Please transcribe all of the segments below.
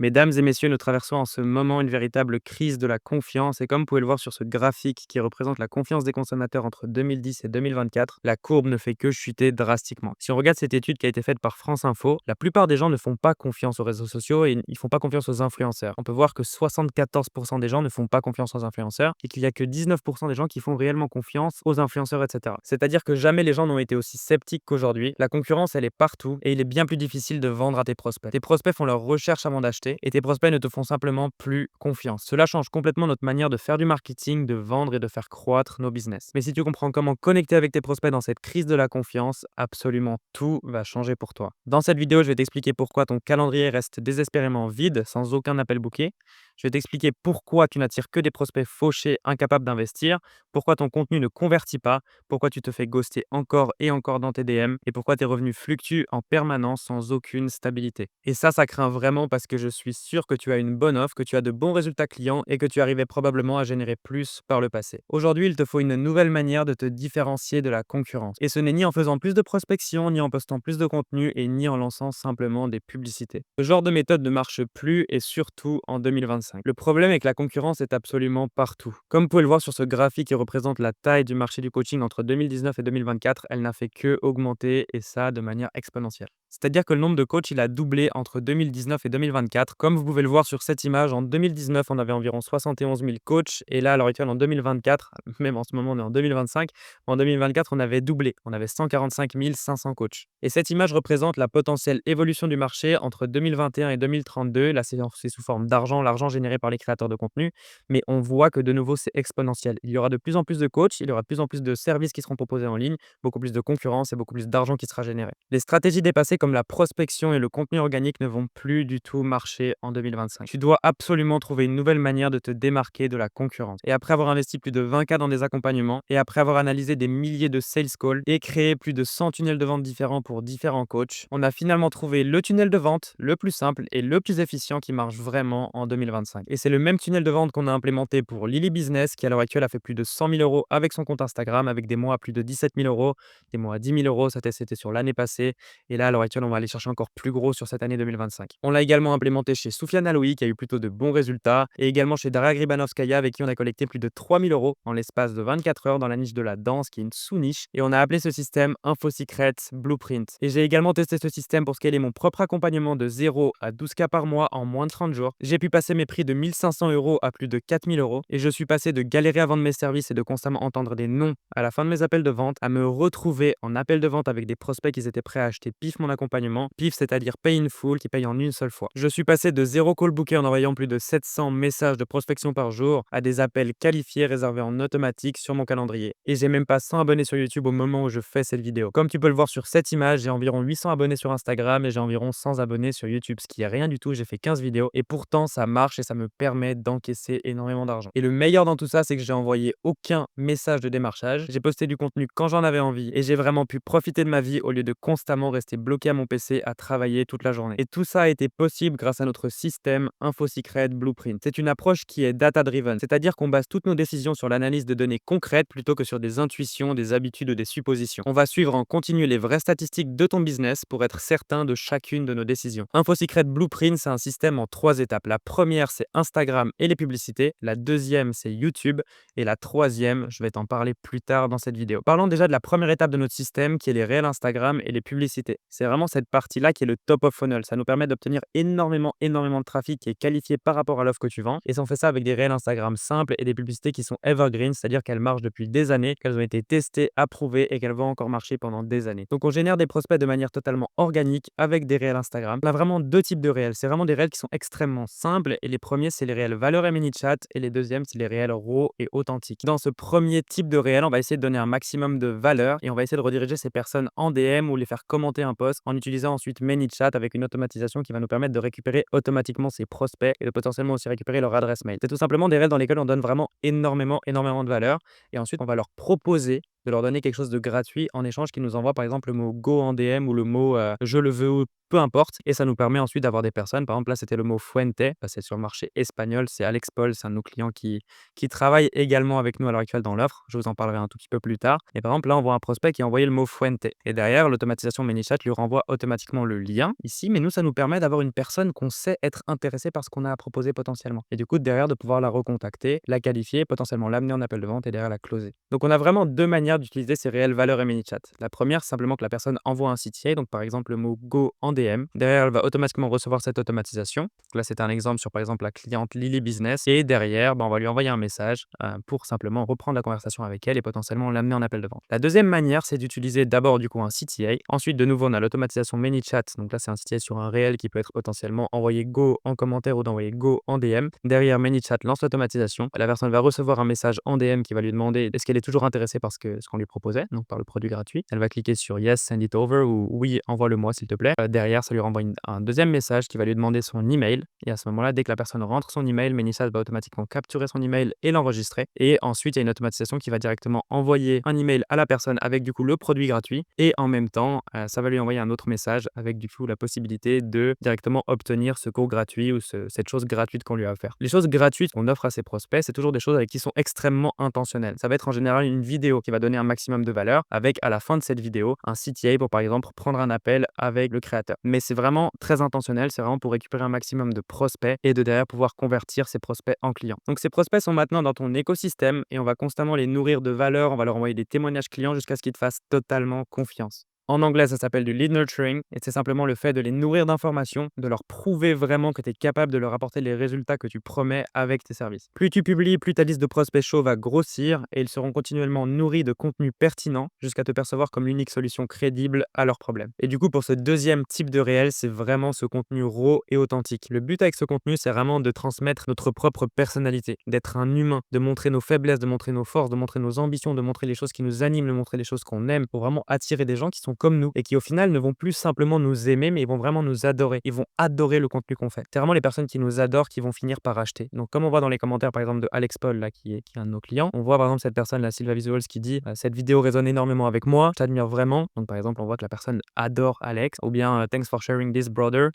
Mesdames et messieurs, nous traversons en ce moment une véritable crise de la confiance et comme vous pouvez le voir sur ce graphique qui représente la confiance des consommateurs entre 2010 et 2024, la courbe ne fait que chuter drastiquement. Si on regarde cette étude qui a été faite par France Info, la plupart des gens ne font pas confiance aux réseaux sociaux et ils font pas confiance aux influenceurs. On peut voir que 74% des gens ne font pas confiance aux influenceurs et qu'il y a que 19% des gens qui font réellement confiance aux influenceurs, etc. C'est-à-dire que jamais les gens n'ont été aussi sceptiques qu'aujourd'hui. La concurrence, elle est partout et il est bien plus difficile de vendre à tes prospects. Tes prospects font leurs recherches avant d'acheter et tes prospects ne te font simplement plus confiance. Cela change complètement notre manière de faire du marketing, de vendre et de faire croître nos business. Mais si tu comprends comment connecter avec tes prospects dans cette crise de la confiance, absolument tout va changer pour toi. Dans cette vidéo, je vais t'expliquer pourquoi ton calendrier reste désespérément vide sans aucun appel booké. Je vais t'expliquer pourquoi tu n'attires que des prospects fauchés, incapables d'investir, pourquoi ton contenu ne convertit pas, pourquoi tu te fais ghoster encore et encore dans tes DM et pourquoi tes revenus fluctuent en permanence sans aucune stabilité. Et ça craint vraiment parce que je suis sûr que tu as une bonne offre, que tu as de bons résultats clients et que tu arrivais probablement à générer plus par le passé. Aujourd'hui, il te faut une nouvelle manière de te différencier de la concurrence. Et ce n'est ni en faisant plus de prospection, ni en postant plus de contenu et ni en lançant simplement des publicités. Ce genre de méthode ne marche plus et surtout en 2025. Le problème est que la concurrence est absolument partout. Comme vous pouvez le voir sur ce graphique qui représente la taille du marché du coaching entre 2019 et 2024, elle n'a fait que augmenter et ça de manière exponentielle. C'est-à-dire que le nombre de coachs, il a doublé entre 2019 et 2024. Comme vous pouvez le voir sur cette image, en 2019, on avait environ 71 000 coachs et là, à l'heure actuelle, en 2024, même en ce moment, on est en 2025, en 2024, on avait doublé. On avait 145 500 coachs. Et cette image représente la potentielle évolution du marché entre 2021 et 2032. Là, c'est sous forme d'argent, l'argent généré par les créateurs de contenu. Mais on voit que de nouveau, c'est exponentiel. Il y aura de plus en plus de coachs, il y aura de plus en plus de services qui seront proposés en ligne, beaucoup plus de concurrence et beaucoup plus d'argent qui sera généré. Les stratégies dépassées comme la prospection et le contenu organique ne vont plus du tout marcher en 2025. Tu dois absolument trouver une nouvelle manière de te démarquer de la concurrence. Et après avoir investi plus de 20K dans des accompagnements et après avoir analysé des milliers de sales calls et créé plus de 100 tunnels de vente différents pour différents coachs, on a finalement trouvé le tunnel de vente le plus simple et le plus efficient qui marche vraiment en 2025. Et c'est le même tunnel de vente qu'on a implémenté pour Lily Business qui à l'heure actuelle a fait plus de 100 000 euros avec son compte Instagram avec des mois à plus de 17 000 euros, des mois à 10 000 euros, ça c'était sur l'année passée. Et là, à l'heure actuelle, on va aller chercher encore plus gros sur cette année 2025. On l'a également implémenté chez Soufiane Aloui, qui a eu plutôt de bons résultats, et également chez Daria Gribanovskaya, avec qui on a collecté plus de 3 000 euros en l'espace de 24 heures dans la niche de la danse, qui est une sous-niche. Et on a appelé ce système Info Secrets Blueprint. Et j'ai également testé ce système pour scaler mon propre accompagnement de 0 à 12K par mois en moins de 30 jours. J'ai pu passer mes prix de 1 500 euros à plus de 4 000 euros. Et je suis passé de galérer à vendre mes services et de constamment entendre des non à la fin de mes appels de vente à me retrouver en appel de vente avec des prospects qui étaient prêts à acheter pif mon accompagnement. PIF, c'est-à-dire pay in full, qui paye en une seule fois. Je suis passé de 0 call booké en envoyant plus de 700 messages de prospection par jour à des appels qualifiés réservés en automatique sur mon calendrier. Et j'ai même pas 100 abonnés sur YouTube au moment où je fais cette vidéo. Comme tu peux le voir sur cette image, j'ai environ 800 abonnés sur Instagram et j'ai environ 100 abonnés sur YouTube, ce qui est rien du tout. J'ai fait 15 vidéos et pourtant ça marche et ça me permet d'encaisser énormément d'argent. Et le meilleur dans tout ça, c'est que j'ai envoyé aucun message de démarchage. J'ai posté du contenu quand j'en avais envie et j'ai vraiment pu profiter de ma vie au lieu de constamment rester bloqué à mon PC à travailler toute la journée. Et tout ça a été possible grâce à notre système InfoSecret Blueprint. C'est une approche qui est data-driven, c'est-à-dire qu'on base toutes nos décisions sur l'analyse de données concrètes plutôt que sur des intuitions, des habitudes ou des suppositions. On va suivre en continu les vraies statistiques de ton business pour être certain de chacune de nos décisions. InfoSecret Blueprint, c'est un système en 3 étapes. La première, c'est Instagram et les publicités. La deuxième, c'est YouTube. Et la troisième, je vais t'en parler plus tard dans cette vidéo. Parlons déjà de la première étape de notre système qui est les réels Instagram et les publicités. C'est vraiment cette partie-là qui est le top of funnel. Ça nous permet d'obtenir énormément de trafic qui est qualifié par rapport à l'offre que tu vends. Et ça, on fait ça avec des réels Instagram simples et des publicités qui sont evergreen, c'est-à-dire qu'elles marchent depuis des années, qu'elles ont été testées, approuvées et qu'elles vont encore marcher pendant des années. Donc, on génère des prospects de manière totalement organique avec des réels Instagram. On a vraiment deux types de réels. C'est vraiment des réels qui sont extrêmement simples et les premiers, c'est les réels valeurs et mini-chat et les deuxièmes, c'est les réels raw et authentiques. Dans ce premier type de réel, on va essayer de donner un maximum de valeur et on va essayer de rediriger ces personnes en DM ou les faire commenter un post en utilisant ensuite ManyChat avec une automatisation qui va nous permettre de récupérer automatiquement ces prospects et de potentiellement aussi récupérer leur adresse mail. C'est tout simplement des réels dans lesquels on donne vraiment énormément de valeur et ensuite on va leur proposer de leur donner quelque chose de gratuit en échange qu'ils nous envoient par exemple le mot go en DM ou le mot je le veux ou peu importe. Et ça nous permet ensuite d'avoir des personnes. Par exemple, là, c'était le mot fuente. C'est sur le marché espagnol. C'est Alex Paul, c'est un de nos clients qui travaille également avec nous à l'heure actuelle dans l'offre. Je vous en parlerai un tout petit peu plus tard. Et par exemple, là, on voit un prospect qui a envoyé le mot fuente. Et derrière, l'automatisation ManyChat lui renvoie automatiquement le lien ici. Mais nous, ça nous permet d'avoir une personne qu'on sait être intéressée par ce qu'on a à proposer potentiellement. Et du coup, derrière, de pouvoir la recontacter, la qualifier, potentiellement l'amener en appel de vente et derrière la closer. Donc, on a vraiment deux manières d'utiliser ces réelles valeurs et ManyChat. La première, simplement que la personne envoie un CTA, donc par exemple le mot go en DM. Derrière, elle va automatiquement recevoir cette automatisation. Donc là, c'est un exemple sur par exemple la cliente Lily Business. Et derrière, on va lui envoyer un message pour simplement reprendre la conversation avec elle et potentiellement l'amener en appel de vente. La deuxième manière, c'est d'utiliser d'abord du coup un CTA. Ensuite, de nouveau, on a l'automatisation ManyChat. Donc là, c'est un CTA sur un réel qui peut être potentiellement envoyé go en commentaire ou d'envoyer go en DM. Derrière, ManyChat lance l'automatisation. La personne va recevoir un message en DM qui va lui demander est-ce qu'elle est toujours intéressée par ce qu'on lui proposait, donc par le produit gratuit. Elle va cliquer sur Yes, send it over ou Oui, envoie-le-moi s'il te plaît. Derrière, ça lui renvoie un deuxième message qui va lui demander son email. Et à ce moment-là, dès que la personne rentre son email, ManyChat va automatiquement capturer son email et l'enregistrer. Et ensuite, il y a une automatisation qui va directement envoyer un email à la personne avec du coup le produit gratuit. Et en même temps, ça va lui envoyer un autre message avec du coup la possibilité de directement obtenir ce cours gratuit ou cette chose gratuite qu'on lui a offert. Les choses gratuites qu'on offre à ses prospects, c'est toujours des choses avec qui sont extrêmement intentionnelles. Ça va être en général une vidéo qui va donner un maximum de valeur avec à la fin de cette vidéo un CTA pour par exemple prendre un appel avec le créateur. Mais c'est vraiment très intentionnel, c'est vraiment pour récupérer un maximum de prospects et de derrière pouvoir convertir ces prospects en clients. Donc ces prospects sont maintenant dans ton écosystème et on va constamment les nourrir de valeur, on va leur envoyer des témoignages clients jusqu'à ce qu'ils te fassent totalement confiance. En anglais, ça s'appelle du lead nurturing et c'est simplement le fait de les nourrir d'informations, de leur prouver vraiment que tu es capable de leur apporter les résultats que tu promets avec tes services. Plus tu publies, plus ta liste de prospects chauds va grossir et ils seront continuellement nourris de contenu pertinent jusqu'à te percevoir comme l'unique solution crédible à leurs problèmes. Et du coup, pour ce deuxième type de réel, c'est vraiment ce contenu raw et authentique. Le but avec ce contenu, c'est vraiment de transmettre notre propre personnalité, d'être un humain, de montrer nos faiblesses, de montrer nos forces, de montrer nos ambitions, de montrer les choses qui nous animent, de montrer les choses qu'on aime pour vraiment attirer des gens qui sont comme nous et qui au final ne vont plus simplement nous aimer, mais ils vont vraiment nous adorer. Ils vont adorer le contenu qu'on fait. C'est vraiment les personnes qui nous adorent qui vont finir par acheter. Donc comme on voit dans les commentaires par exemple de Alex Paul là, qui est un de nos clients, on voit par exemple cette personne là, Silva Visuals, qui dit cette vidéo résonne énormément avec moi, je t'admire vraiment. Donc par exemple on voit que la personne adore Alex, ou bien thanks for sharing this brother.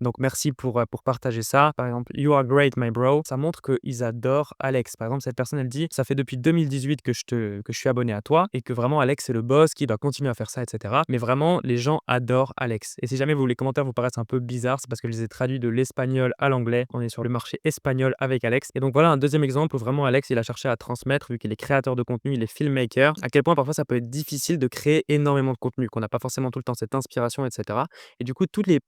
Donc merci pour partager ça. Par exemple you are great my bro. Ça montre qu'ils adorent Alex. Par exemple cette personne elle dit ça fait depuis 2018 que je suis abonné à toi et que vraiment Alex c'est le boss qui doit continuer à faire ça, etc. Mais vraiment les gens adorent Alex. Et si jamais les commentaires vous paraissent un peu bizarres, c'est parce que je les ai traduits de l'espagnol à l'anglais. On est sur le marché espagnol avec Alex. Et donc voilà un deuxième exemple où vraiment Alex il a cherché à transmettre, vu qu'il est créateur de contenu, il est filmmaker, à quel point parfois ça peut être difficile de créer énormément de contenu, qu'on n'a pas forcément tout le temps cette inspiration, etc. Et du coup, toutes les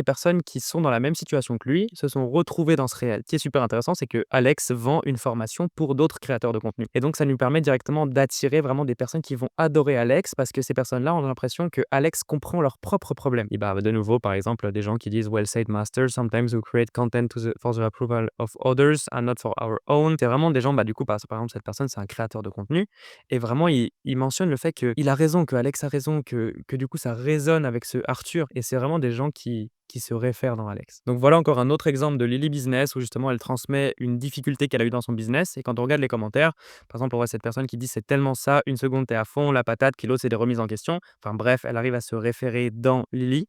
personnes qui sont dans la même situation que lui se sont retrouvées dans ce réel. Ce qui est super intéressant, c'est que Alex vend une formation pour d'autres créateurs de contenu. Et donc, ça nous permet directement d'attirer vraiment des personnes qui vont adorer Alex parce que ces personnes-là ont l'impression que Alex comprend leurs propres problèmes. Et bah, de nouveau, par exemple, des gens qui disent Well said, master. Sometimes we create content for the approval of others and not for our own. C'est vraiment des gens, du coup, par exemple, cette personne, c'est un créateur de contenu. Et vraiment, il mentionne le fait qu'il a raison, que Alex a raison, que du coup, ça résonne avec ce Arthur. Et c'est vraiment des gens qui se réfèrent dans Alex. Donc voilà encore un autre exemple de Lily Business où justement elle transmet une difficulté qu'elle a eue dans son business. Et quand on regarde les commentaires, par exemple, on voit cette personne qui dit c'est tellement ça, une seconde t'es à fond, la patate, kilo c'est des remises en question. Enfin bref, elle arrive à se référer dans Lily.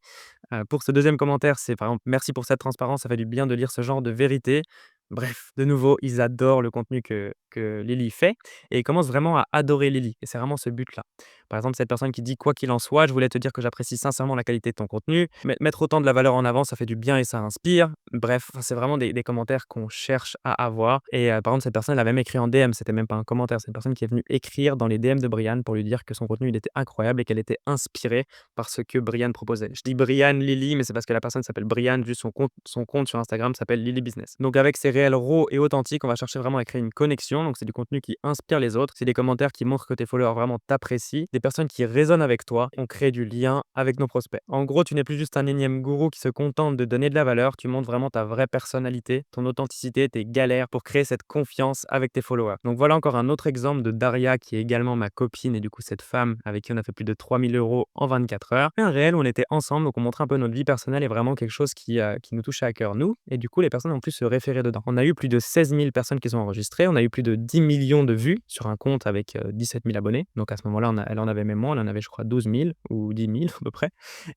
Pour ce deuxième commentaire, c'est par exemple merci pour cette transparence, ça fait du bien de lire ce genre de vérité. Bref, de nouveau, ils adorent le contenu que Lily fait et ils commencent vraiment à adorer Lily. Et c'est vraiment ce but-là. Par exemple, cette personne qui dit quoi qu'il en soit, je voulais te dire que j'apprécie sincèrement la qualité de ton contenu. Mettre autant de la valeur en avant, ça fait du bien et ça inspire. Bref, c'est vraiment des commentaires qu'on cherche à avoir. Et par exemple, cette personne, elle a même écrit en DM, c'était même pas un commentaire, c'est une personne qui est venue écrire dans les DM de Brian pour lui dire que son contenu il était incroyable et qu'elle était inspirée par ce que Brian proposait. Je dis Brian Lily, mais c'est parce que la personne s'appelle Brian, juste son compte sur Instagram s'appelle Lily Business. Donc avec ces réels raw et authentiques, on va chercher vraiment à créer une connexion. Donc c'est du contenu qui inspire les autres, c'est des commentaires qui montrent que tes followers vraiment t'apprécient, des personnes qui résonnent avec toi. On crée du lien avec nos prospects. En gros, tu n'es plus juste un énième gourou qui se contente de donner de la valeur, tu montres vraiment ta vraie personnalité, ton authenticité, tes galères pour créer cette confiance avec tes followers. Donc voilà encore un autre exemple de Daria qui est également ma copine et du coup cette femme avec qui on a fait plus de 3000 € en 24 heures. Et un réel où on était ensemble, donc on montrait un peu notre vie personnelle et vraiment quelque chose qui nous touchait à cœur nous. Et du coup, les personnes ont pu se référer dedans. On a eu plus de 16 000 personnes qui sont enregistrées, on a eu plus de 10 millions de vues sur un compte avec 17 000 abonnés. Donc à ce moment-là, elle en avait même moins, elle en avait je crois 12 000 ou 10 000 à peu près.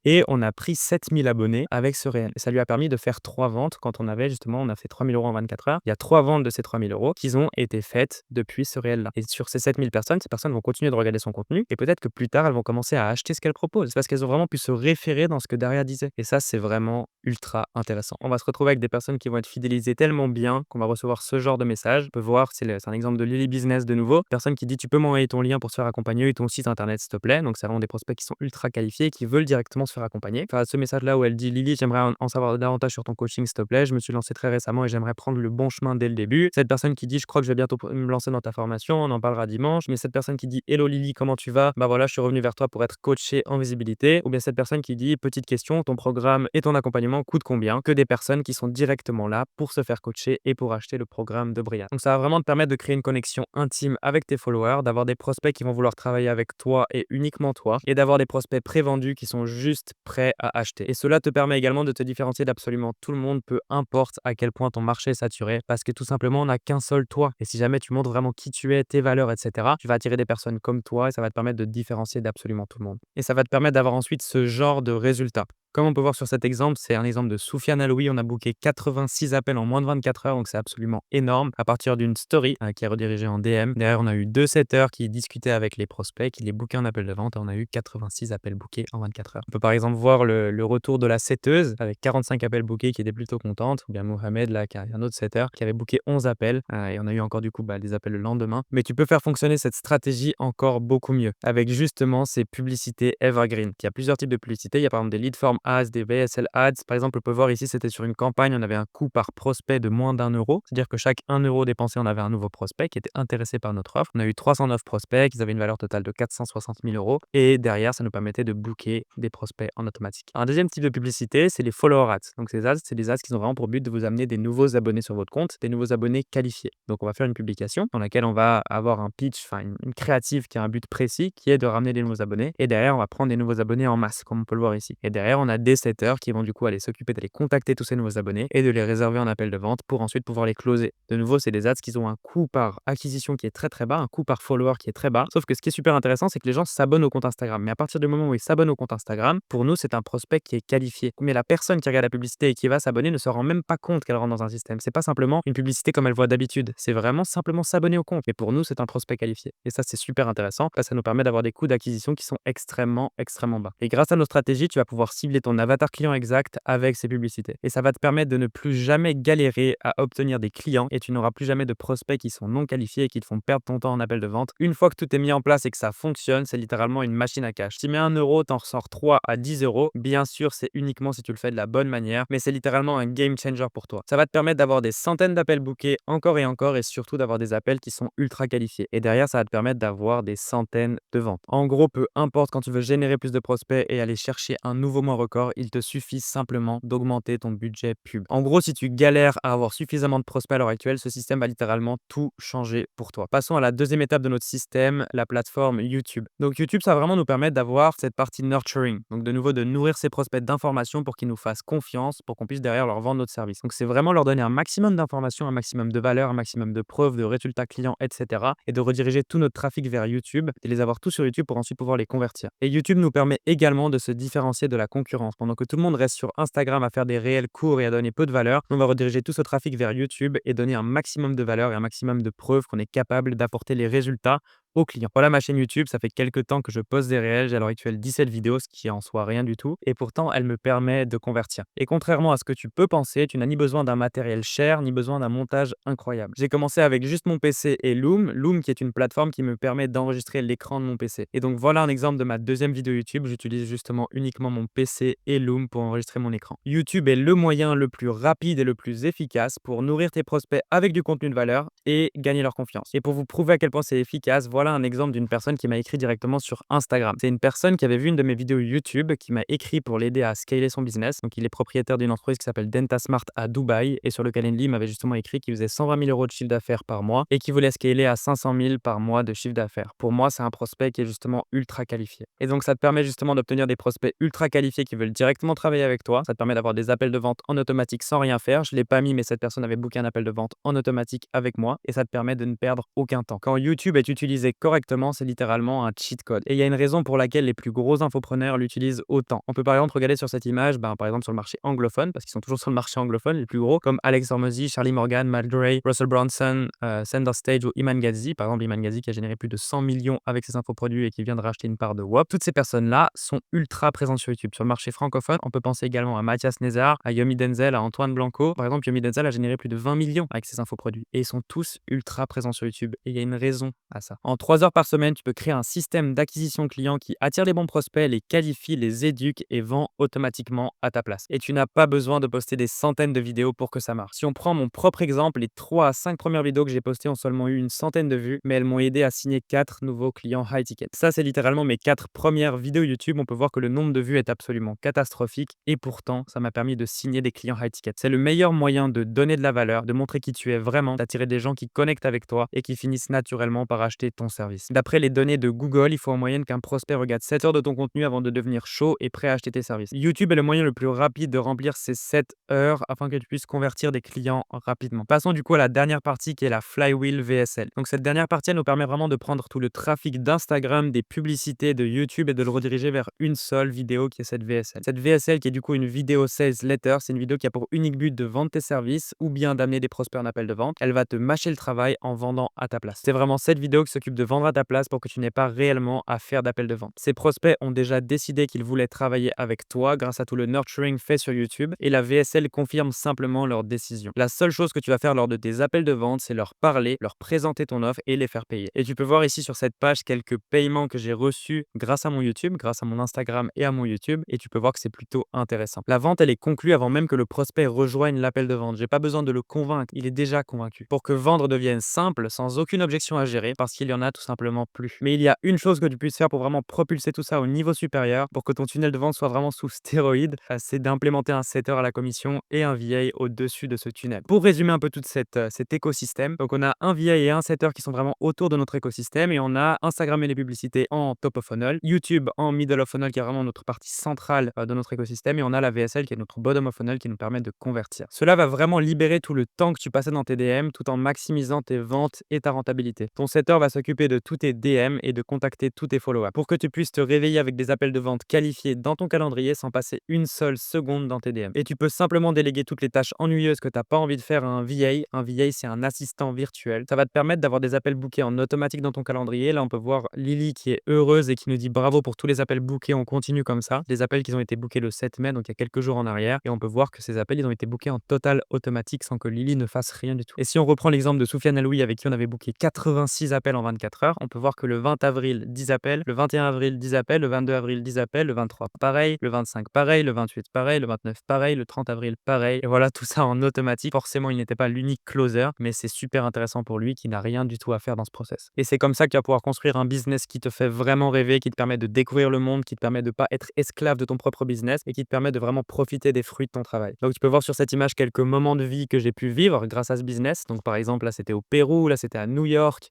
Et on a pris 7 000 abonnés avec ce réel. Et ça lui a permis de faire 3 ventes quand on a fait 3 000 € en 24 heures. Il y a 3 ventes de ces 3 000 € qui ont été faites depuis ce réel-là. Et sur ces 7 000 personnes, ces personnes vont continuer de regarder son contenu et peut-être que plus tard, elles vont commencer à acheter ce qu'elle propose parce qu'elles ont vraiment pu se référer dans ce que Daria disait. Et ça, c'est vraiment ultra intéressant. On va se retrouver avec des personnes qui vont être fidélisées tellement bien qu'on va recevoir ce genre de message. On peut voir, c'est un exemple de Lily Business de nouveau. Personne qui dit tu peux m'envoyer ton lien pour se faire accompagner et ton site internet s'il te plaît. Donc c'est vraiment des prospects qui sont ultra qualifiés et qui veulent directement se faire accompagner. Enfin, ce message-là où elle dit Lily, j'aimerais en savoir davantage sur ton coaching s'il te plaît. Je me suis lancé très récemment et j'aimerais prendre le bon chemin dès le début. Cette personne qui dit je crois que je vais bientôt me lancer dans ta formation, on en parlera dimanche. Mais cette personne qui dit hello Lily, comment tu vas? Bah voilà, je suis revenu vers toi pour être coaché en visibilité. Ou bien cette personne qui dit petite question, ton programme et ton accompagnement coûtent combien? Que des personnes qui sont directement là pour se faire coacher et pour acheter le programme de Brian. Donc ça va vraiment te permettre de créer une connexion intime avec tes followers, d'avoir des prospects qui vont vouloir travailler avec toi et uniquement toi, et d'avoir des prospects prévendus qui sont juste prêts à acheter. Et cela te permet également de te différencier d'absolument tout le monde, peu importe à quel point ton marché est saturé, parce que tout simplement on n'a qu'un seul toi. Et si jamais tu montres vraiment qui tu es, tes valeurs, etc., tu vas attirer des personnes comme toi et ça va te permettre de te différencier d'absolument tout le monde. Et ça va te permettre d'avoir ensuite ce genre de résultats. Comme on peut voir sur cet exemple, c'est un exemple de Soufiane Aloui. On a booké 86 appels en moins de 24 heures, donc c'est absolument énorme. À partir d'une story qui est redirigée en DM. Derrière, on a eu 2 setters qui discutaient avec les prospects, qui les bookaient en appel de vente et on a eu 86 appels bookés en 24 heures. On peut par exemple voir le retour de la setteuse avec 45 appels bookés qui était plutôt contente. Ou bien Mohamed, là, qui est un autre setter, qui avait booké 11 appels et on a eu encore du coup des appels le lendemain. Mais tu peux faire fonctionner cette stratégie encore beaucoup mieux avec justement ces publicités evergreen. Il y a plusieurs types de publicités. Il y a par exemple des lead form ads, des VSL ads. Par exemple, on peut voir ici, c'était sur une campagne, on avait un coût par prospect de moins d'1 €. C'est-à-dire que chaque 1 € dépensé, on avait un nouveau prospect qui était intéressé par notre offre. On a eu 309 prospects, ils avaient une valeur totale de 460 000 € et derrière, ça nous permettait de booker des prospects en automatique. Un deuxième type de publicité, c'est les follower ads. Donc ces ads, c'est des ads qui ont vraiment pour but de vous amener des nouveaux abonnés sur votre compte, des nouveaux abonnés qualifiés. Donc on va faire une publication dans laquelle on va avoir un pitch, enfin une créative qui a un but précis, qui est de ramener des nouveaux abonnés. Et derrière, on va prendre des nouveaux abonnés en masse, comme on peut le voir ici. Et derrière, on a des setters qui vont du coup aller s'occuper d'aller contacter tous ces nouveaux abonnés et de les réserver en appel de vente pour ensuite pouvoir les closer. De nouveau, c'est des ads qui ont un coût par acquisition qui est très très bas, un coût par follower qui est très bas. Sauf que ce qui est super intéressant, c'est que les gens s'abonnent au compte Instagram. Mais à partir du moment où ils s'abonnent au compte Instagram, pour nous, c'est un prospect qui est qualifié. Mais la personne qui regarde la publicité et qui va s'abonner ne se rend même pas compte qu'elle rentre dans un système. C'est pas simplement une publicité comme elle voit d'habitude. C'est vraiment simplement s'abonner au compte. Et pour nous, c'est un prospect qualifié. Et ça, c'est super intéressant parce que ça nous permet d'avoir des coûts d'acquisition qui sont extrêmement, extrêmement bas. Et grâce à nos stratégies, tu vas pouvoir cibler ton avatar client exact avec ces publicités. Et ça va te permettre de ne plus jamais galérer à obtenir des clients et tu n'auras plus jamais de prospects qui sont non qualifiés et qui te font perdre ton temps en appel de vente. Une fois que tout est mis en place et que ça fonctionne, c'est littéralement une machine à cash. Tu mets 1 €, t'en ressors 3 à 10 €. Bien sûr, c'est uniquement si tu le fais de la bonne manière, mais c'est littéralement un game changer pour toi. Ça va te permettre d'avoir des centaines d'appels bookés encore et surtout d'avoir des appels qui sont ultra qualifiés. Et derrière, ça va te permettre d'avoir des centaines de ventes. En gros, peu importe quand tu veux générer plus de prospects et aller chercher un nouveau mois record, il te suffit simplement d'augmenter ton budget pub. En gros, si tu galères à avoir suffisamment de prospects à l'heure actuelle, ce système va littéralement tout changer pour toi. Passons à la deuxième étape de notre système, la plateforme YouTube. Donc YouTube, ça va vraiment nous permettre d'avoir cette partie nurturing. Donc de nouveau, de nourrir ces prospects d'informations pour qu'ils nous fassent confiance, pour qu'on puisse derrière leur vendre notre service. Donc c'est vraiment leur donner un maximum d'informations, un maximum de valeur, un maximum de preuves, de résultats clients, etc. Et de rediriger tout notre trafic vers YouTube et les avoir tous sur YouTube pour ensuite pouvoir les convertir. Et YouTube nous permet également de se différencier de la concurrence. Pendant que tout le monde reste sur Instagram à faire des réels courts et à donner peu de valeur, on va rediriger tout ce trafic vers YouTube et donner un maximum de valeur et un maximum de preuves qu'on est capable d'apporter les résultats aux clients. Voilà ma chaîne YouTube, ça fait quelques temps que je poste des réels, j'ai à l'heure actuelle 17 vidéos, ce qui est en soi rien du tout, et pourtant elle me permet de convertir. Et contrairement à ce que tu peux penser, tu n'as ni besoin d'un matériel cher, ni besoin d'un montage incroyable. J'ai commencé avec juste mon PC et Loom qui est une plateforme qui me permet d'enregistrer l'écran de mon PC. Et donc voilà un exemple de ma deuxième vidéo YouTube, j'utilise justement uniquement mon PC et Loom pour enregistrer mon écran. YouTube est le moyen le plus rapide et le plus efficace pour nourrir tes prospects avec du contenu de valeur et gagner leur confiance. Et pour vous prouver à quel point c'est efficace, voilà un exemple d'une personne qui m'a écrit directement sur Instagram. C'est une personne qui avait vu une de mes vidéos YouTube, qui m'a écrit pour l'aider à scaler son business. Donc il est propriétaire d'une entreprise qui s'appelle Dentasmart à Dubaï et sur le Calendly, il m'avait justement écrit qu'il faisait 120 000 € de chiffre d'affaires par mois et qu'il voulait scaler à 500 000 par mois de chiffre d'affaires. Pour moi, c'est un prospect qui est justement ultra qualifié. Et donc ça te permet justement d'obtenir des prospects ultra qualifiés qui veulent directement travailler avec toi. Ça te permet d'avoir des appels de vente en automatique sans rien faire. Je ne l'ai pas mis, mais cette personne avait booké un appel de vente en automatique avec moi et ça te permet de ne perdre aucun temps. Quand YouTube est utilisé correctement, c'est littéralement un cheat code. Et il y a une raison pour laquelle les plus gros infopreneurs l'utilisent autant. On peut par exemple regarder sur cette image, par exemple sur le marché anglophone, parce qu'ils sont toujours sur le marché anglophone, les plus gros, comme Alex Hormozy, Charlie Morgan, Matt Gray, Russell Brunson, Sender Stage ou Iman Gadzhi. Par exemple, Iman Gadzhi qui a généré plus de 100 millions avec ses infoproduits et qui vient de racheter une part de WAP. Toutes ces personnes-là sont ultra présentes sur YouTube. Sur le marché francophone, on peut penser également à Mathias Nezar, à Yomi Denzel, à Antoine Blanco. Par exemple, Yomi Denzel a généré plus de 20 millions avec ses infoproduits et ils sont tous ultra présents sur YouTube. Et il y a une raison à ça. En 3 heures par semaine, tu peux créer un système d'acquisition client qui attire les bons prospects, les qualifie, les éduque et vend automatiquement à ta place. Et tu n'as pas besoin de poster des centaines de vidéos pour que ça marche. Si on prend mon propre exemple, les 3 à 5 premières vidéos que j'ai postées ont seulement eu une centaine de vues, mais elles m'ont aidé à signer 4 nouveaux clients high ticket. Ça, c'est littéralement mes 4 premières vidéos YouTube. On peut voir que le nombre de vues est absolument catastrophique et pourtant, ça m'a permis de signer des clients high ticket. C'est le meilleur moyen de donner de la valeur, de montrer qui tu es vraiment, d'attirer des gens qui connectent avec toi et qui finissent naturellement par acheter ton service. D'après les données de Google, il faut en moyenne qu'un prospect regarde 7 heures de ton contenu avant de devenir chaud et prêt à acheter tes services. YouTube est le moyen le plus rapide de remplir ces 7 heures afin que tu puisses convertir des clients rapidement. Passons du coup à la dernière partie qui est la Flywheel VSL. Donc cette dernière partie, elle nous permet vraiment de prendre tout le trafic d'Instagram, des publicités de YouTube et de le rediriger vers une seule vidéo qui est cette VSL. Cette VSL qui est du coup une vidéo sales letter, c'est une vidéo qui a pour unique but de vendre tes services ou bien d'amener des prospects en appel de vente. Elle va te mâcher le travail en vendant à ta place. C'est vraiment cette vidéo qui s'occupe de vendre à ta place pour que tu n'aies pas réellement à faire d'appel de vente. Ces prospects ont déjà décidé qu'ils voulaient travailler avec toi grâce à tout le nurturing fait sur YouTube et la VSL confirme simplement leur décision. La seule chose que tu vas faire lors de tes appels de vente, c'est leur parler, leur présenter ton offre et les faire payer. Et tu peux voir ici sur cette page quelques paiements que j'ai reçus grâce à mon YouTube, grâce à mon Instagram et à mon YouTube et tu peux voir que c'est plutôt intéressant. La vente, elle est conclue avant même que le prospect rejoigne l'appel de vente. J'ai pas besoin de le convaincre, il est déjà convaincu. Pour que vendre devienne simple, sans aucune objection à gérer, parce qu'il y en a tout simplement plus. Mais il y a une chose que tu puisses faire pour vraiment propulser tout ça au niveau supérieur, pour que ton tunnel de vente soit vraiment sous stéroïdes, c'est d'implémenter un setter à la commission et un VA au-dessus de ce tunnel. Pour résumer un peu tout cet écosystème, donc on a un VA et un setter qui sont vraiment autour de notre écosystème et on a Instagram et les publicités en top of funnel, YouTube en middle of funnel qui est vraiment notre partie centrale de notre écosystème et on a la VSL qui est notre bottom of funnel qui nous permet de convertir. Cela va vraiment libérer tout le temps que tu passais dans tes DM tout en maximisant tes ventes et ta rentabilité. Ton setter va s'occuper de tous tes DM et de contacter tous tes follow-up pour que tu puisses te réveiller avec des appels de vente qualifiés dans ton calendrier sans passer une seule seconde dans tes DM. Et tu peux simplement déléguer toutes les tâches ennuyeuses que tu n'as pas envie de faire à un VA. Un VA, c'est un assistant virtuel. Ça va te permettre d'avoir des appels bookés en automatique dans ton calendrier. Là, on peut voir Lily qui est heureuse et qui nous dit bravo pour tous les appels bookés. On continue comme ça. Des appels qui ont été bookés le 7 mai, donc il y a quelques jours en arrière. Et on peut voir que ces appels, ils ont été bookés en total automatique sans que Lily ne fasse rien du tout. Et si on reprend l'exemple de Soufiane Eloui avec qui on avait booké 86 appels en 24 heures, on peut voir que le 20 avril, 10 appels, le 21 avril, 10 appels, le 22 avril, 10 appels, le 23 pareil, le 25 pareil, le 28 pareil, le 29 pareil, le 30 avril pareil. Et voilà, tout ça en automatique. Forcément, il n'était pas l'unique closer, mais c'est super intéressant pour lui qui n'a rien du tout à faire dans ce process. Et c'est comme ça que tu vas pouvoir construire un business qui te fait vraiment rêver, qui te permet de découvrir le monde, qui te permet de ne pas être esclave de ton propre business et qui te permet de vraiment profiter des fruits de ton travail. Donc tu peux voir sur cette image quelques moments de vie que j'ai pu vivre grâce à ce business. Donc par exemple, là c'était au Pérou, là c'était à New York,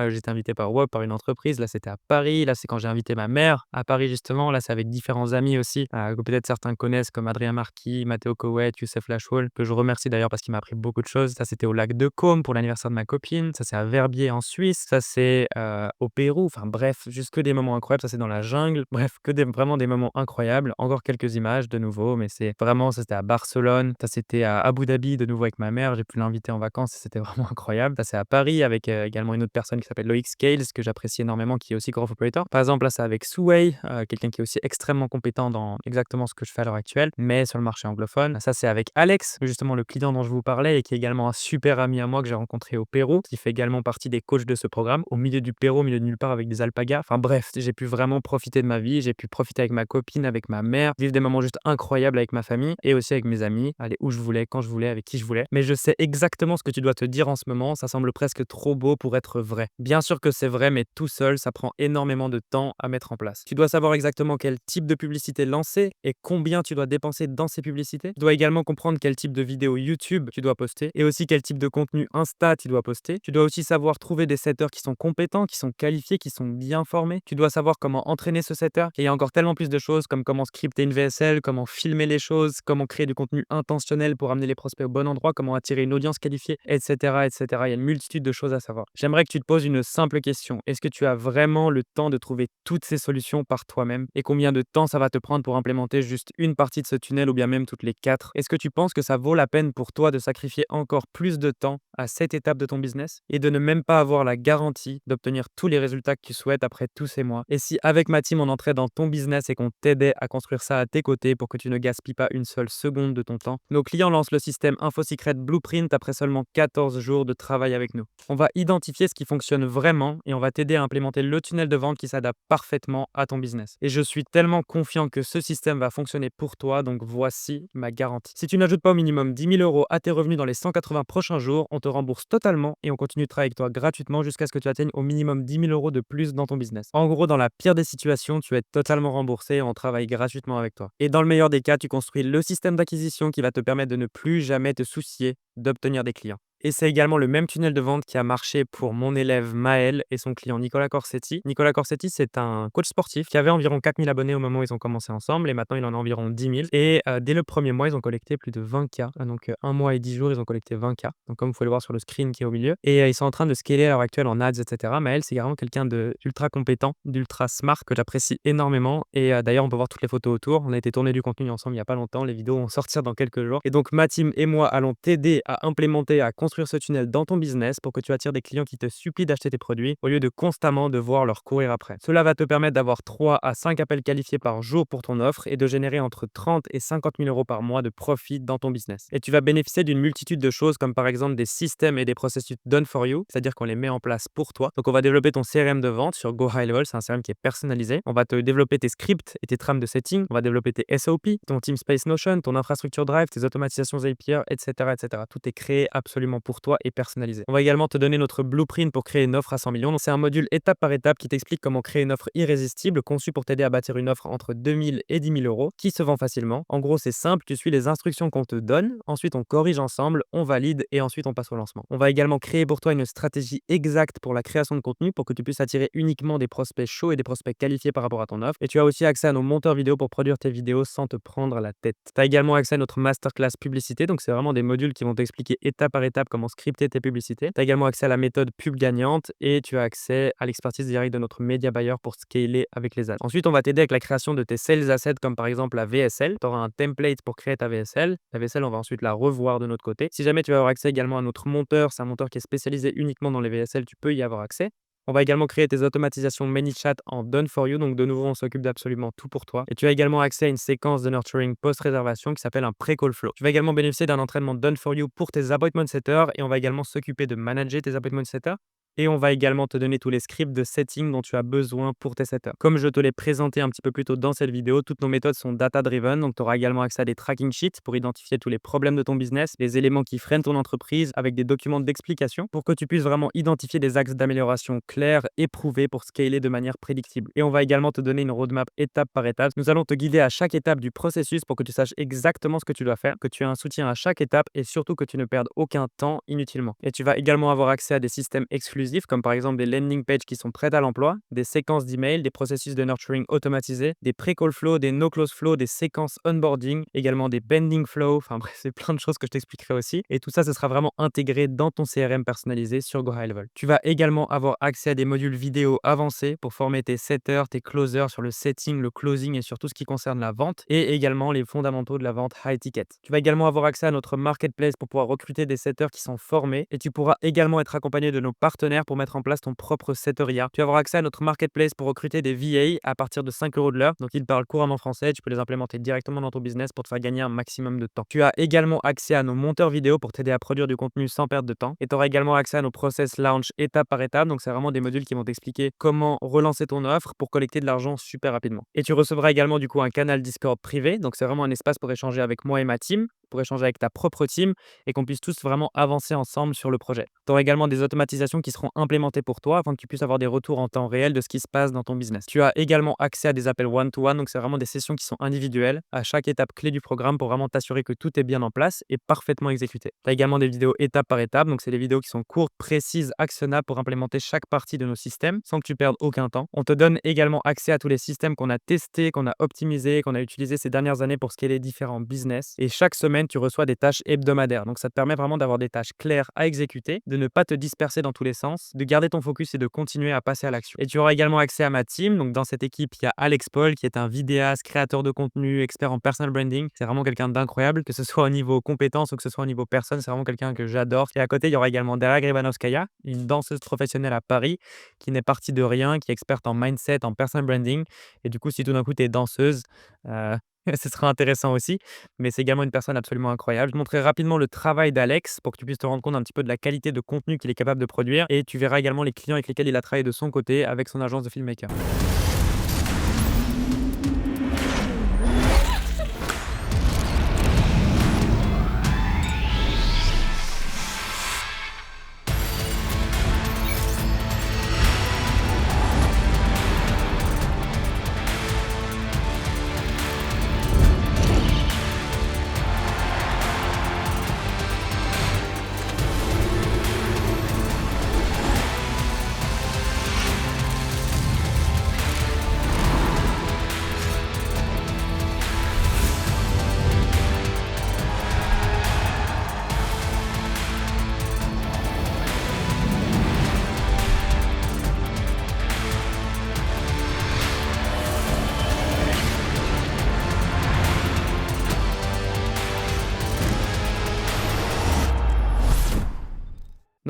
j'étais invité par WOP, par une entreprise, là c'était à Paris, là c'est quand j'ai invité ma mère à Paris justement, là c'est avec différents amis aussi, que peut-être certains connaissent comme Adrien Marquis, Matteo Cowet, Youssef Lachwal, que je remercie d'ailleurs parce qu'il m'a appris beaucoup de choses. Ça c'était au lac de Côme pour l'anniversaire de ma copine, ça c'est à Verbier en Suisse, ça c'est au Pérou, enfin bref, juste que des moments incroyables, ça c'est dans la jungle, bref, vraiment des moments incroyables. Encore quelques images de nouveau, mais c'est vraiment, ça c'était à Barcelone, ça c'était à Abu Dhabi de nouveau avec ma mère, j'ai pu l'inviter en vacances et c'était vraiment incroyable. Ça c'est à Paris avec également une autre personne qui s'appelle Loïc Scales, que j'apprécie énormément, qui est aussi growth operator. Par exemple, là c'est avec Suwei, quelqu'un qui est aussi extrêmement compétent dans exactement ce que je fais à l'heure actuelle, mais sur le marché anglophone. Ça c'est avec Alex, justement le client dont je vous parlais et qui est également un super ami à moi que j'ai rencontré au Pérou, qui fait également partie des coachs de ce programme, au milieu du Pérou, au milieu de nulle part avec des alpagas. Enfin bref, j'ai pu vraiment profiter de ma vie, j'ai pu profiter avec ma copine, avec ma mère, vivre des moments juste incroyables avec ma famille et aussi avec mes amis, aller où je voulais, quand je voulais, avec qui je voulais. Mais je sais exactement ce que tu dois te dire en ce moment, ça semble presque trop beau pour être vrai. Bien sûr sûr que c'est vrai, mais tout seul, ça prend énormément de temps à mettre en place. Tu dois savoir exactement quel type de publicité lancer et combien tu dois dépenser dans ces publicités. Tu dois également comprendre quel type de vidéo YouTube tu dois poster et aussi quel type de contenu Insta tu dois poster. Tu dois aussi savoir trouver des setters qui sont compétents, qui sont qualifiés, qui sont bien formés. Tu dois savoir comment entraîner ce setter. Et il y a encore tellement plus de choses comme comment scripter une VSL, comment filmer les choses, comment créer du contenu intentionnel pour amener les prospects au bon endroit, comment attirer une audience qualifiée, etc., etc. Il y a une multitude de choses à savoir. J'aimerais que tu te poses une simple question. Est-ce que tu as vraiment le temps de trouver toutes ces solutions par toi-même? Et combien de temps ça va te prendre pour implémenter juste une partie de ce tunnel ou bien même toutes les quatre? Est-ce que tu penses que ça vaut la peine pour toi de sacrifier encore plus de temps à cette étape de ton business et de ne même pas avoir la garantie d'obtenir tous les résultats que tu souhaites après tous ces mois? Et si avec ma team on entrait dans ton business et qu'on t'aidait à construire ça à tes côtés pour que tu ne gaspilles pas une seule seconde de ton temps? Nos clients lancent le système InfoSecret Blueprint après seulement 14 jours de travail avec nous. On va identifier ce qui fonctionne vraiment et on va t'aider à implémenter le tunnel de vente qui s'adapte parfaitement à ton business. Et je suis tellement confiant que ce système va fonctionner pour toi, donc voici ma garantie. Si tu n'ajoutes pas au minimum 10 000 euros à tes revenus dans les 180 prochains jours, on te rembourse totalement et on continue de travailler avec toi gratuitement jusqu'à ce que tu atteignes au minimum 10 000 euros de plus dans ton business. En gros, dans la pire des situations, tu es totalement remboursé et on travaille gratuitement avec toi. Et dans le meilleur des cas, tu construis le système d'acquisition qui va te permettre de ne plus jamais te soucier d'obtenir des clients. Et c'est également le même tunnel de vente qui a marché pour mon élève Maël et son client Nicolas Corsetti. Nicolas Corsetti, c'est un coach sportif qui avait environ 4000 abonnés au moment où ils ont commencé ensemble et maintenant il en a environ 10 000. Et dès le premier mois, ils ont collecté plus de 20K. Donc un mois et 10 jours, ils ont collecté 20K. Donc comme vous pouvez le voir sur le screen qui est au milieu. Et ils sont en train de scaler à l'heure actuelle en ads, etc. Maël, c'est vraiment quelqu'un d'ultra compétent, d'ultra smart que j'apprécie énormément. Et d'ailleurs, on peut voir toutes les photos autour. On a été tourner du contenu ensemble il n'y a pas longtemps. Les vidéos vont sortir dans quelques jours. Et donc ma team et moi allons t'aider à implémenter, à construire ce tunnel dans ton business pour que tu attires des clients qui te supplient d'acheter tes produits au lieu de constamment devoir leur courir après. Cela va te permettre d'avoir 3 à 5 appels qualifiés par jour pour ton offre et de générer entre 30 et 50 000 euros par mois de profit dans ton business. Et tu vas bénéficier d'une multitude de choses comme par exemple des systèmes et des processus done for you, c'est-à-dire qu'on les met en place pour toi. Donc on va développer ton CRM de vente sur Go High Level, c'est un CRM qui est personnalisé. On va te développer tes scripts et tes trames de setting, on va développer tes SOP, ton Teamspace Notion, ton infrastructure Drive, tes automatisations Zapier, etc., etc. Tout est créé absolument pour toi et personnalisé. On va également te donner notre blueprint pour créer une offre à 100 millions. Donc, c'est un module étape par étape qui t'explique comment créer une offre irrésistible conçue pour t'aider à bâtir une offre entre 2 000 et 10 000 euros qui se vend facilement. En gros, c'est simple, tu suis les instructions qu'on te donne, ensuite on corrige ensemble, on valide et ensuite on passe au lancement. On va également créer pour toi une stratégie exacte pour la création de contenu pour que tu puisses attirer uniquement des prospects chauds et des prospects qualifiés par rapport à ton offre. Et tu as aussi accès à nos monteurs vidéo pour produire tes vidéos sans te prendre la tête. Tu as également accès à notre masterclass publicité, donc c'est vraiment des modules qui vont t'expliquer étape par étape comment scripter tes publicités. Tu as également accès à la méthode pub gagnante et tu as accès à l'expertise directe de notre média buyer pour scaler avec les ads. Ensuite, on va t'aider avec la création de tes sales assets comme par exemple la VSL. Tu auras un template pour créer ta VSL. La VSL, on va ensuite la revoir de notre côté. Si jamais tu veux avoir accès également à notre monteur, c'est un monteur qui est spécialisé uniquement dans les VSL, tu peux y avoir accès. On va également créer tes automatisations ManyChat en Done for You. Donc, de nouveau, on s'occupe d'absolument tout pour toi. Et tu as également accès à une séquence de nurturing post-réservation qui s'appelle un pre-call flow. Tu vas également bénéficier d'un entraînement Done for You pour tes appointment setters et on va également s'occuper de manager tes appointment setters. Et on va également te donner tous les scripts de setting dont tu as besoin pour tes setters. Comme je te l'ai présenté un petit peu plus tôt dans cette vidéo, toutes nos méthodes sont data-driven. Donc, tu auras également accès à des tracking sheets pour identifier tous les problèmes de ton business, les éléments qui freinent ton entreprise avec des documents d'explication pour que tu puisses vraiment identifier des axes d'amélioration clairs et prouvés pour scaler de manière prédictible. Et on va également te donner une roadmap étape par étape. Nous allons te guider à chaque étape du processus pour que tu saches exactement ce que tu dois faire, que tu aies un soutien à chaque étape et surtout que tu ne perdes aucun temps inutilement. Et tu vas également avoir accès à des systèmes exclusifs comme par exemple des landing pages qui sont prêtes à l'emploi, des séquences d'emails, des processus de nurturing automatisés, des pre-call flow, des no-close flow, des séquences onboarding, également des bending flow, enfin bref, c'est plein de choses que je t'expliquerai aussi. Et tout ça, ce sera vraiment intégré dans ton CRM personnalisé sur Go High Level. Tu vas également avoir accès à des modules vidéo avancés pour former tes setters, tes closers sur le setting, le closing et sur tout ce qui concerne la vente et également les fondamentaux de la vente high ticket. Tu vas également avoir accès à notre marketplace pour pouvoir recruter des setters qui sont formés et tu pourras également être accompagné de nos partenaires pour mettre en place ton propre setteria. Tu vas avoir accès à notre marketplace pour recruter des VA à partir de 5 euros de l'heure. Donc, ils parlent couramment français. Tu peux les implémenter directement dans ton business pour te faire gagner un maximum de temps. Tu as également accès à nos monteurs vidéo pour t'aider à produire du contenu sans perte de temps. Et tu auras également accès à nos process launch étape par étape. Donc, c'est vraiment des modules qui vont t'expliquer comment relancer ton offre pour collecter de l'argent super rapidement. Et tu recevras également du coup un canal Discord privé. Donc, c'est vraiment un espace pour échanger avec moi et ma team, pour échanger avec ta propre team et qu'on puisse tous vraiment avancer ensemble sur le projet. Tu auras également des automatisations qui seront implémentées pour toi afin que tu puisses avoir des retours en temps réel de ce qui se passe dans ton business. Tu as également accès à des appels one-to-one, donc c'est vraiment des sessions qui sont individuelles à chaque étape clé du programme pour vraiment t'assurer que tout est bien en place et parfaitement exécuté. Tu as également des vidéos étape par étape, donc c'est des vidéos qui sont courtes, précises, actionnables pour implémenter chaque partie de nos systèmes sans que tu perdes aucun temps. On te donne également accès à tous les systèmes qu'on a testés, qu'on a optimisés, qu'on a utilisés ces dernières années pour scaler différents business. Et chaque semaine, tu reçois des tâches hebdomadaires. Donc ça te permet vraiment d'avoir des tâches claires à exécuter, de ne pas te disperser dans tous les sens, de garder ton focus et de continuer à passer à l'action. Et tu auras également accès à ma team. Donc dans cette équipe, il y a Alex Paul qui est un vidéaste, créateur de contenu, expert en personal branding. C'est vraiment quelqu'un d'incroyable, que ce soit au niveau compétences ou que ce soit au niveau personne. C'est vraiment quelqu'un que j'adore. Et à côté, il y aura également Dara Gribanovskaya, une danseuse professionnelle à Paris qui n'est partie de rien, qui est experte en mindset, en personal branding. Et du coup, si tout d'un coup, tu es danseuse, euh, ce sera intéressant aussi. Mais c'est également une personne absolument incroyable. Je te montrerai rapidement le travail d'Alex pour que tu puisses te rendre compte un petit peu de la qualité de contenu qu'il est capable de produire. Et tu verras également les clients avec lesquels il a travaillé de son côté avec son agence de filmmaker.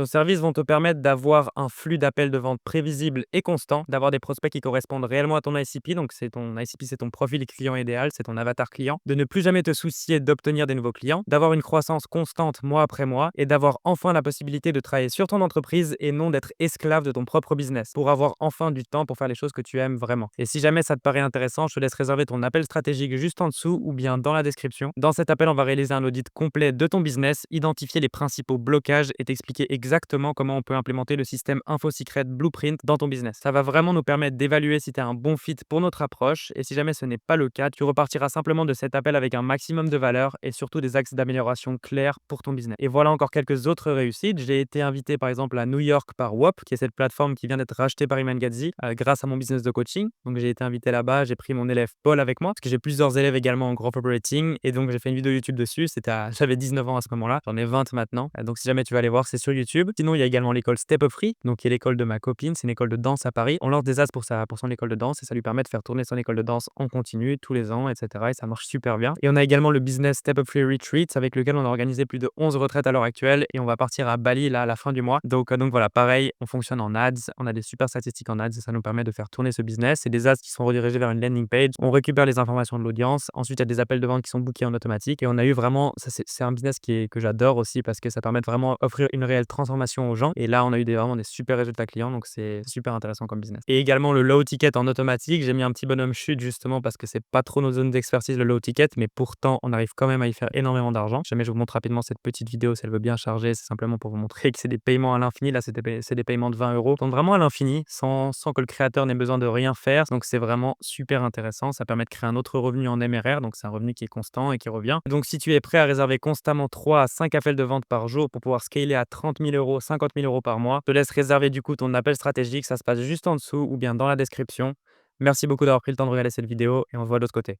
Nos services vont te permettre d'avoir un flux d'appels de vente prévisible et constant, d'avoir des prospects qui correspondent réellement à ton ICP. Donc, c'est ton ICP, c'est ton profil client idéal, c'est ton avatar client. De ne plus jamais te soucier d'obtenir des nouveaux clients, d'avoir une croissance constante mois après mois et d'avoir enfin la possibilité de travailler sur ton entreprise et non d'être esclave de ton propre business pour avoir enfin du temps pour faire les choses que tu aimes vraiment. Et si jamais ça te paraît intéressant, je te laisse réserver ton appel stratégique juste en dessous ou bien dans la description. Dans cet appel, on va réaliser un audit complet de ton business, identifier les principaux blocages et t'expliquer exactement comment on peut implémenter le système InfoSecret Blueprint dans ton business. Ça va vraiment nous permettre d'évaluer si tu es un bon fit pour notre approche et si jamais ce n'est pas le cas, tu repartiras simplement de cet appel avec un maximum de valeur et surtout des axes d'amélioration clairs pour ton business. Et voilà encore quelques autres réussites. J'ai été invité par exemple à New York par WOP, qui est cette plateforme qui vient d'être rachetée par Iman Gadzhi grâce à mon business de coaching. Donc j'ai été invité là-bas, j'ai pris mon élève Paul avec moi parce que j'ai plusieurs élèves également en growth operating et donc j'ai fait une vidéo YouTube dessus. J'avais 19 ans à ce moment-là, j'en ai 20 maintenant. Donc si jamais tu veux aller voir, c'est sur YouTube. Sinon, il y a également l'école Step Up Free, donc qui est l'école de ma copine, c'est une école de danse à Paris. On lance des as pour son école de danse et ça lui permet de faire tourner son école de danse en continu tous les ans, etc. Et ça marche super bien. Et on a également le business Step Up Free Retreats avec lequel on a organisé plus de 11 retraites à l'heure actuelle et on va partir à Bali là à la fin du mois. Donc voilà, pareil, on fonctionne en ads, on a des super statistiques en ads et ça nous permet de faire tourner ce business. C'est des ads qui sont redirigés vers une landing page. On récupère les informations de l'audience. Ensuite, il y a des appels de vente qui sont bookés en automatique et on a eu vraiment, ça c'est un business que j'adore aussi parce que ça permet de vraiment offrir une réelle transformation aux gens. Et là, on a eu vraiment des super résultats clients, donc c'est super intéressant comme business. Et également le low ticket en automatique, j'ai mis un petit bonhomme chute justement parce que c'est pas trop nos zones d'expertise le low ticket, mais pourtant on arrive quand même à y faire énormément d'argent. Si jamais je vous montre rapidement cette petite vidéo, si elle veut bien charger, c'est simplement pour vous montrer que c'est des paiements à l'infini. Là, c'est des paiements de 20 euros, donc vraiment à l'infini, sans que le créateur n'ait besoin de rien faire. Donc c'est vraiment super intéressant. Ça permet de créer un autre revenu en MRR, donc c'est un revenu qui est constant et qui revient. Donc si tu es prêt à réserver constamment 3 à 5 appels de vente par jour pour pouvoir scaler à 30 000 euros, 50 000 euros par mois, je te laisse réserver du coup ton appel stratégique. Ça se passe juste en dessous ou bien dans la description. Merci beaucoup d'avoir pris le temps de regarder cette vidéo et on se voit de l'autre côté.